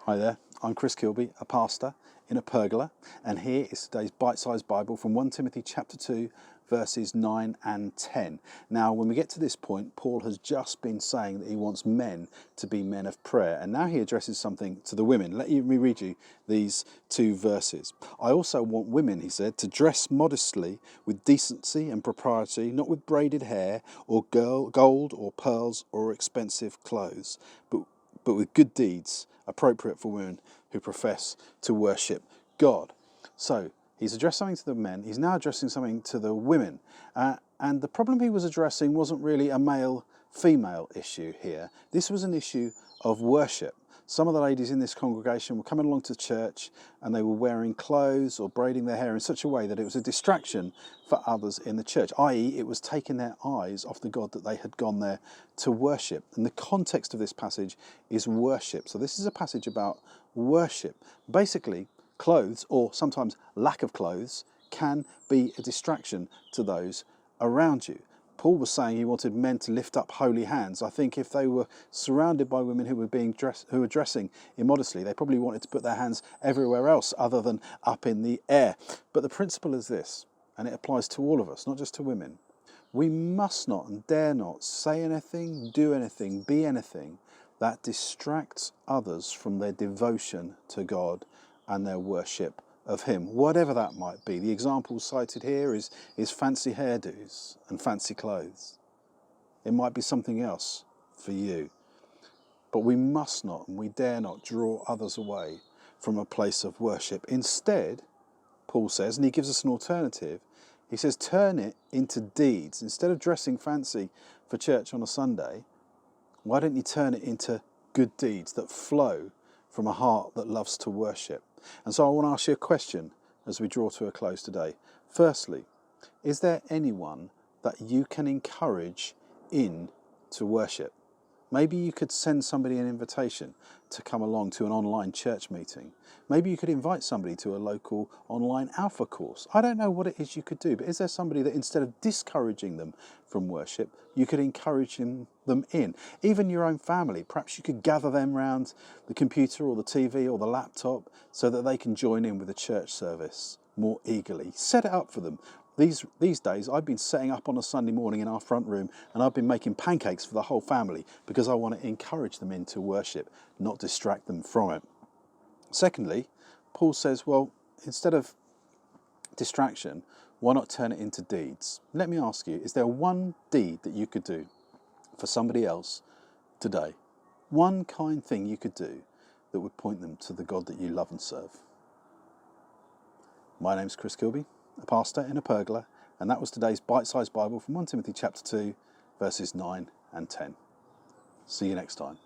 Hi there, I'm Chris Kilby, a pastor in a pergola, and here is today's bite-sized Bible from 1 Timothy chapter 2, verses 9 and 10. Now, when we get to this point, Paul has just been saying that he wants men to be men of prayer, and now he addresses something to the women. Let me read you these two verses. I also want women, he said, to dress modestly with decency and propriety, not with braided hair or gold or pearls or expensive clothes, but with good deeds appropriate for women who profess to worship God. So he's addressed something to the men, he's now addressing something to the women. And the problem he was addressing wasn't really a male-female issue here. This was an issue of worship. Some of the ladies in this congregation were coming along to church and they were wearing clothes or braiding their hair in such a way that it was a distraction for others in the church, i.e. it was taking their eyes off the God that they had gone there to worship. And the context of this passage is worship. So this is a passage about worship. Basically, clothes, or sometimes lack of clothes, can be a distraction to those around you. Paul was saying he wanted men to lift up holy hands. I think if they were surrounded by women who were dressing immodestly, they probably wanted to put their hands everywhere else other than up in the air. But the principle is this, and it applies to all of us, not just to women. We must not and dare not say anything, do anything, be anything that distracts others from their devotion to God and their worship of him, whatever that might be. The example cited here is fancy hairdos and fancy clothes. It might be something else for you. But we must not and we dare not draw others away from a place of worship. Instead, Paul says, and he gives us an alternative, he says turn it into deeds. Instead of dressing fancy for church on a Sunday, why don't you turn it into good deeds that flow from a heart that loves to worship? And so I want to ask you a question as we draw to a close today. Firstly, is there anyone that you can encourage in to worship? Maybe you could send somebody an invitation to come along to an online church meeting. Maybe you could invite somebody to a local online Alpha course. I don't know what it is you could do, but is there somebody that instead of discouraging them from worship, you could encourage them in? Even your own family, perhaps you could gather them round the computer or the TV or the laptop so that they can join in with the church service more eagerly. Set it up for them. These days, I've been setting up on a Sunday morning in our front room and I've been making pancakes for the whole family because I want to encourage them into worship, not distract them from it. Secondly, Paul says, well, instead of distraction, why not turn it into deeds? Let me ask you, is there one deed that you could do for somebody else today? One kind thing you could do that would point them to the God that you love and serve? My name's Chris Kilby, a pastor in a pergola, and that was today's bite-sized Bible from 1 Timothy chapter 2, verses 9 and 10. See you next time.